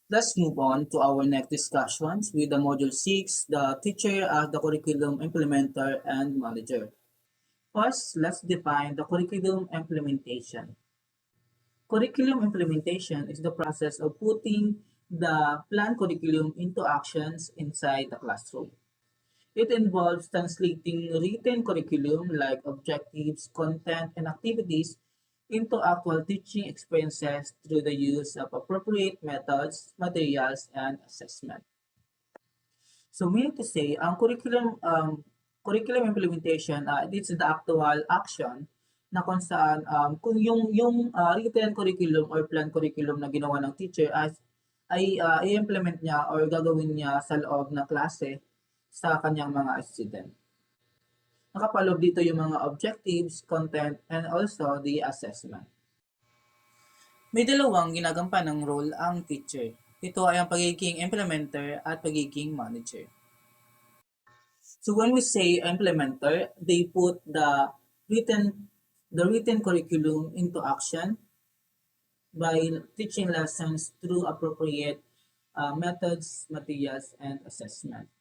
Let's move on to our next discussions with the Module 6, the teacher as the curriculum implementer and manager. First, let's define the curriculum implementation. Curriculum implementation is the process of putting the planned curriculum into actions inside the classroom. It involves translating written curriculum like objectives, content, and activities into actual teaching experiences through the use of appropriate methods, materials, and assessment. So meaning to say, ang curriculum implementation, it's the actual action na kung saan kung yung written curriculum or planned curriculum na ginawa ng teacher ay i-implement niya or gagawin niya sa loob ng klase sa kanyang mga student. Nakapaloob dito yung mga objectives, content, and also the assessment. May dalawang ginagampanan ng role ang teacher. Ito ay ang pagiging implementer at pagiging manager. So when we say implementer, they put the written curriculum into action by teaching lessons through appropriate methods, materials, and assessment.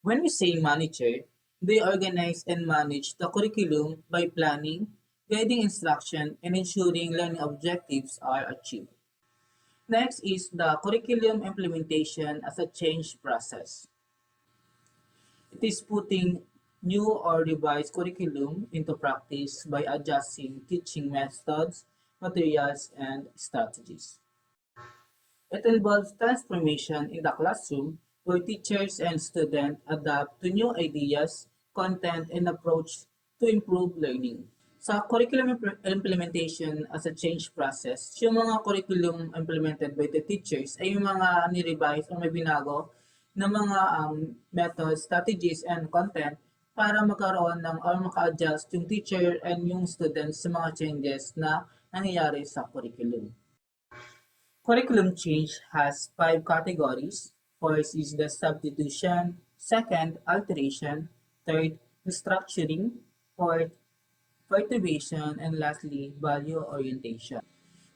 When we say manager, they organize and manage the curriculum by planning, guiding instruction, and ensuring learning objectives are achieved. Next is the curriculum implementation as a change process. It is putting new or revised curriculum into practice by adjusting teaching methods, materials, and strategies. It involves transformation in the classroom where teachers and students adapt to new ideas, content, and approach to improve learning. Sa curriculum implementation as a change process, yung mga curriculum implemented by the teachers ay yung mga ni-revise o may binago na mga methods, strategies, and content para magkaroon ng or maka-adjust yung teacher and yung students sa mga changes na nangyayari sa curriculum. Curriculum change has 5 categories. First is the substitution, second, alteration, third, restructuring, fourth, perturbation, and lastly, value orientation.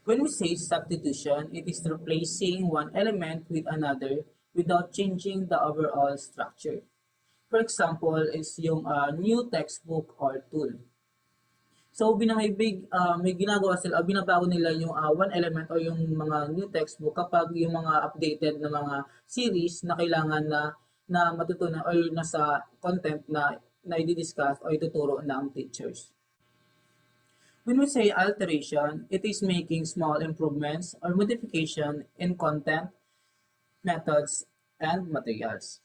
When we say substitution, it is replacing one element with another without changing the overall structure. For example, is yung new textbook or tool. So may ginagawa sila, binabago nila yung one element or yung mga new textbook kapag yung mga updated na mga series na kailangan na matutunan or nasa content na i-discuss o ituturo ng teachers. When we say alteration, it is making small improvements or modification in content, methods, and materials.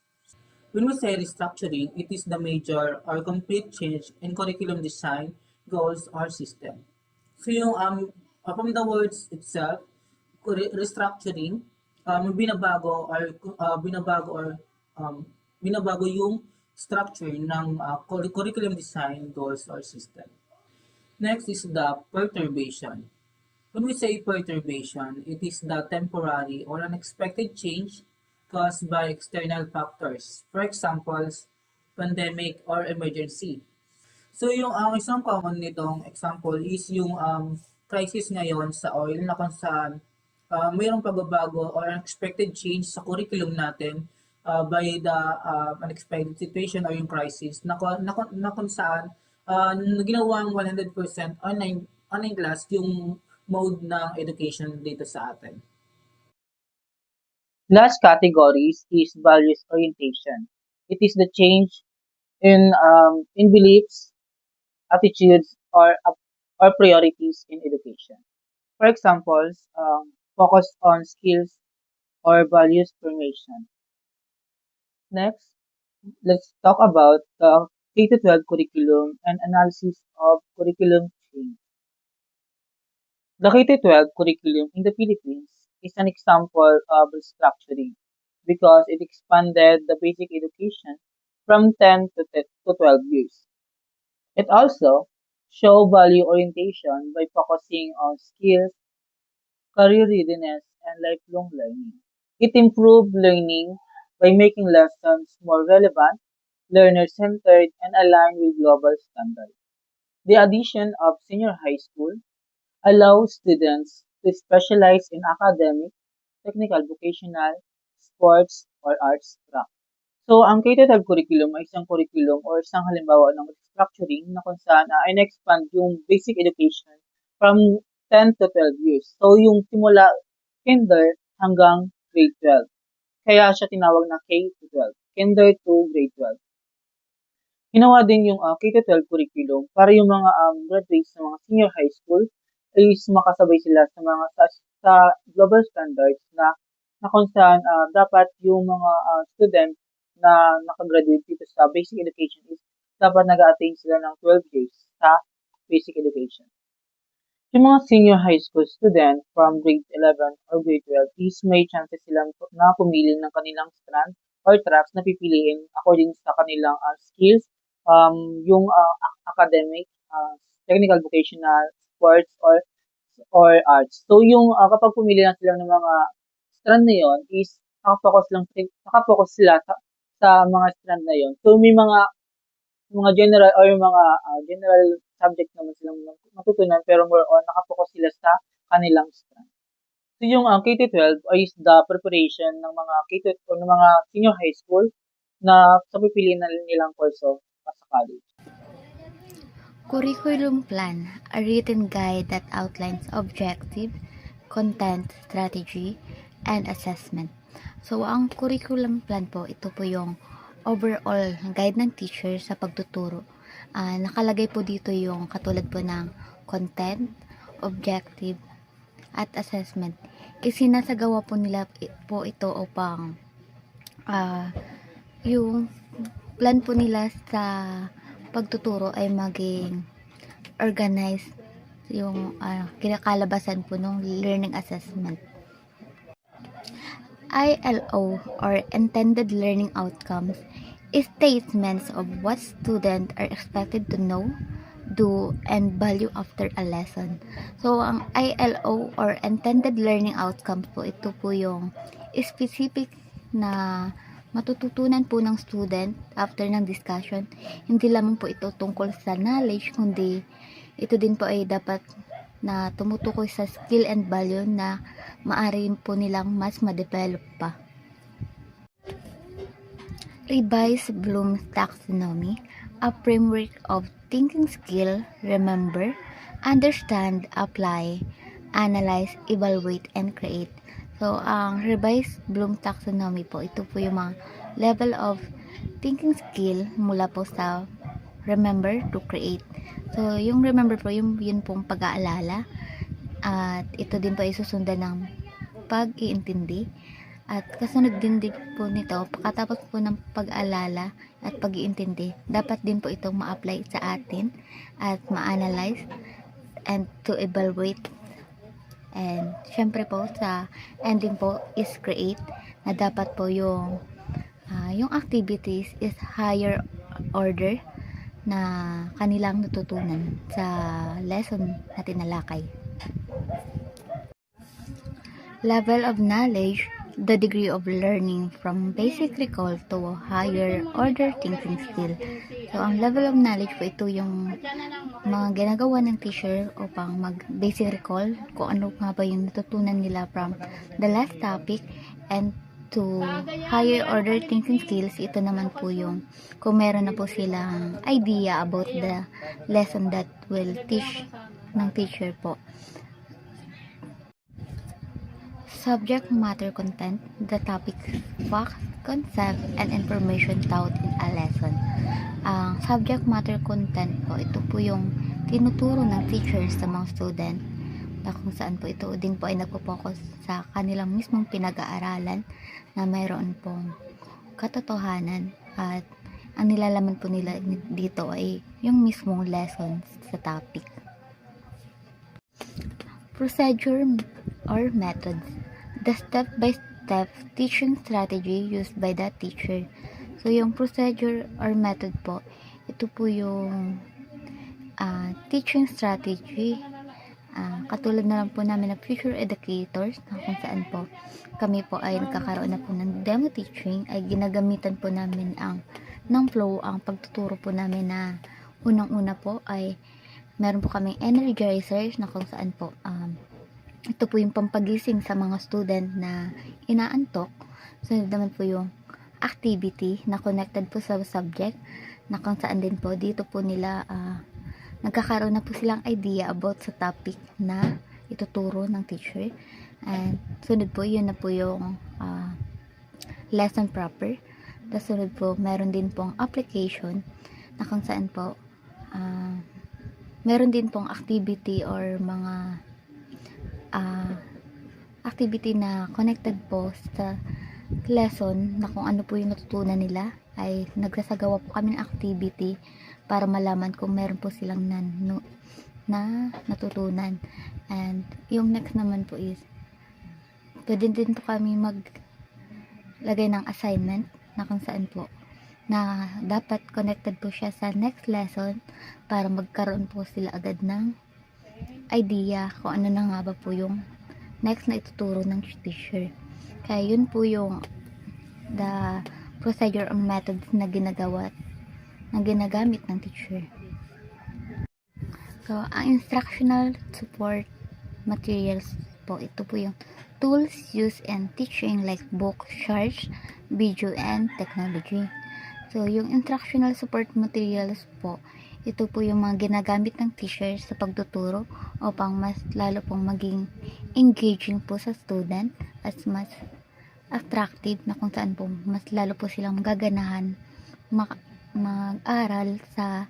When we say restructuring, it is the major or complete change in curriculum design, goals, or system. So yung from the words itself, restructuring, um, binabago yung structure ng curriculum design, goals, or system. Next is the perturbation. When we say perturbation, it is the temporary or unexpected change caused by external factors. For example, pandemic or emergency. So yung isang common nitong example is yung crisis ngayon sa oil na kung saan mayroong pagbabago or unexpected change sa curriculum natin by the unexpected situation or yung crisis na kung saan ginawang 100% online class yung mode ng education dito sa atin. Last categories is values orientation. It is the change in beliefs, attitudes, or priorities in education. For example, focus on skills or values formation. Next, let's talk about the K-12 curriculum and analysis of curriculum change. The K-12 curriculum in the Philippines is an example of restructuring because it expanded the basic education from 10 to 12 years. It also showed value orientation by focusing on skills, career readiness, and lifelong learning. It improved learning by making lessons more relevant, learner-centered, and aligned with global standards. The addition of senior high school allows students to specialize in academics technical, vocational, sports, or arts track. So, ang K-12 curriculum ay isang curriculum or isang halimbawa ng structuring na kung saan in-expand yung basic education from 10 to 12 years. So, yung simula kinder hanggang grade 12. Kaya siya tinawag na K-12, kinder to grade 12. Ginawa din yung K-12 curriculum para yung mga graduates ng mga senior high school is makasabay sila sa mga sa global standards na kung saan dapat yung mga student na nakagraduate dito sa basic education is dapat nag-attain sila ng 12 years sa basic education. Yung mga senior high school student from grade 11 or grade 12 is may chances silang na pumili ng kanilang strand or tracks na pipiliin according sa kanilang skills, yung academic, technical, vocational, sports, or arts. So yung kapag pumili na sila ng mga strand na yon is nakapokus sila sa mga strand na yon. So may mga general or yung mga general subject naman silang matutunan pero more on nakapokus sila sa kanilang strand. So yung K-12 is the preparation ng mga K-12 o ng mga senior high school na sa pipiliin na nilang kurso sa college. Curriculum Plan, a written guide that outlines objective, content, strategy, and assessment. So, ang curriculum plan po, ito po yung overall guide ng teacher sa pagtuturo. Nakalagay po dito yung katulad po ng content, objective, at assessment. Isinasagawa po nila po ito upang yung plan po nila sa pagtuturo ay maging organized yung kinakalabasan po ng learning assessment. ILO or Intended Learning Outcomes is statements of what students are expected to know, do, and value after a lesson. So, ang ILO or Intended Learning Outcomes po, ito po yung specific na matututunan po ng student after ng discussion. Hindi lamang po ito tungkol sa knowledge, kundi ito din po ay dapat na tumutukoy sa skill and value na maaari po nilang mas ma-develop pa. Revise Bloom's Taxonomy, a framework of thinking skill, remember, understand, apply, analyze, evaluate, and create. So, ang Revise Bloom Taxonomy po, ito po yung mga level of thinking skill mula po sa remember to create. So, yung remember po, yun pong pag-aalala. At ito din po ay susundan ng pag-iintindi. At kasunod din po nito, pagkatapos po ng pag-aalala at pag-iintindi, dapat din po itong ma-apply sa atin at ma-analyze and to evaluate. And syempre po sa ending po is create, na dapat po yung activities is higher order na kanilang natutunan sa lesson na tinalakay. Level of knowledge, the degree of learning from basic recall to higher order thinking skill. So, ang level of knowledge po, ito yung mga ginagawa ng teacher upang mag-basic recall kung ano nga ba yung natutunan nila from the last topic, and to higher order thinking skills, ito naman po yung kung meron na po silang idea about the lesson that will teach ng teacher po. Subject matter content, the topic, facts, concept, and information taught in a lesson. Ang subject matter content po, ito po yung tinuturo ng teacher sa mga student, na kung saan po ito din po ay nagpo-focus sa kanilang mismong pinag-aaralan na mayroon pong katotohanan, at ang nilalaman po nila dito ay yung mismong lessons sa topic. Procedure or methods, the step-by-step teaching strategy used by the teacher. So, yung procedure or method po, ito po yung teaching strategy. Katulad na lang po namin ng future educators, na kung saan po kami po ay nagkakaroon na po ng demo teaching, ay ginagamitan po namin ng flow, ang pagtuturo po namin na unang-una po ay meron po kaming energizers, na kung saan po ito po yung pampagising sa mga student na inaantok. Sunod naman po yung activity na connected po sa subject, na kung saan din po dito po nila nagkakaroon na po silang idea about sa topic na ituturo ng teacher. And sunod po, yun na po yung lesson proper. Tapos sunod po, meron din pong application na kung saan po meron din pong activity or mga activity na connected po sa lesson, na kung ano po yung natutunan nila, ay nagsasagawa po kami ng activity para malaman kung meron po silang na natutunan. And yung next naman po is pwede din po kami maglagay ng assignment na kung saan po na dapat connected po siya sa next lesson para magkaroon po sila agad ng idea kung ano na nga ba po yung next na ituturo ng teacher. Kaya yun po yung the procedure or methods na ginagamit ng teacher. So, ang instructional support materials po, ito po yung tools used in teaching like book, charts, video, and technology. So, yung instructional support materials po, ito po yung mga ginagamit ng teacher sa pagtuturo upang mas lalo pong maging engaging po sa student at mas attractive, na kung saan po mas lalo po silang magaganahan mag-aral sa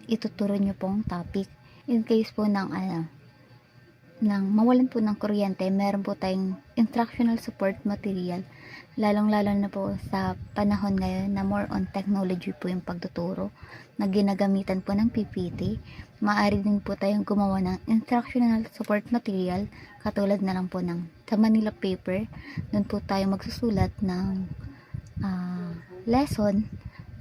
ituturo nyo pong topic. In case po ng mawalan po ng kuryente, meron po tayong instructional support material, lalong-lalo na po sa panahon ngayon na more on technology po yung pagtuturo, na ginagamitan po ng PPT. Maaari din po tayong gumawa ng instructional support material, katulad na lang po ng sa Manila paper. Doon po tayo magsusulat ng lesson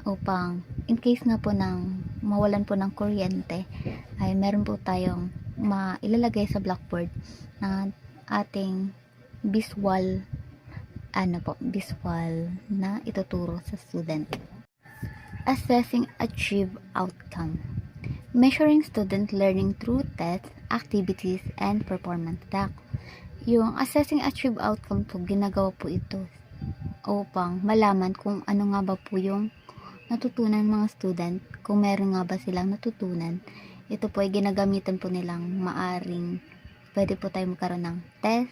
upang in case nga po ng mawalan po ng kuryente, ay meron po tayong ilalagay sa blackboard na ating visual na ituturo sa student. Assessing achieved outcome. Measuring student learning through tests, activities, and performance tasks. Yung assessing achieved outcome po, ginagawa po ito upang malaman kung ano nga ba po yung natutunan ng mga student, kung meron nga ba silang natutunan. Ito po ay ginagamitan po nilang maaring pwede po tayo magkaroon ng test,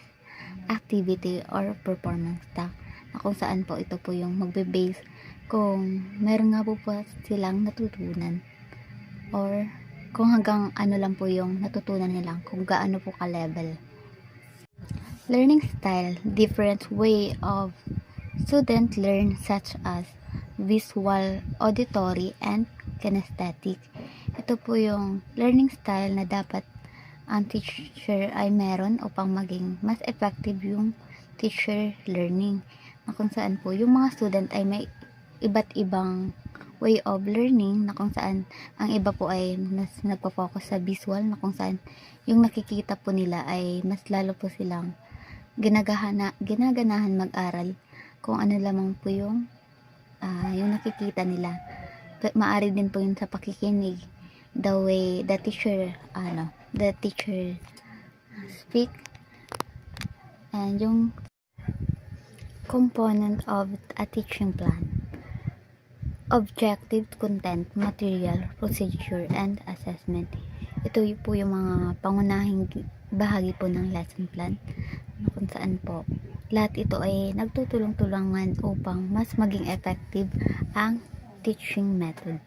activity, or performance task, na kung saan po ito po yung magbe-base kung meron nga po silang natutunan or kung hanggang ano lang po yung natutunan nila, kung gaano po ka-level. Learning style, different way of student learn such as visual, auditory, and kinesthetic. Ito po yung learning style na dapat ang teacher ay meron upang maging mas effective yung teacher learning, na kung saan po yung mga student ay may iba't ibang way of learning, na kung saan ang iba po ay mas nagpo-focus sa visual, na kung saan yung nakikita po nila ay mas lalo po silang ginaganahan mag-aral kung ano lamang po yung nakikita nila. Maari din po yun sa pakikinig, the way the teacher speak, and yung component of a teaching plan, objective, content, material, procedure, and assessment. Ito po yung mga pangunahing bahagi po ng lesson plan, kung saan po lahat ito ay nagtutulong-tulungan upang mas maging effective ang teaching method.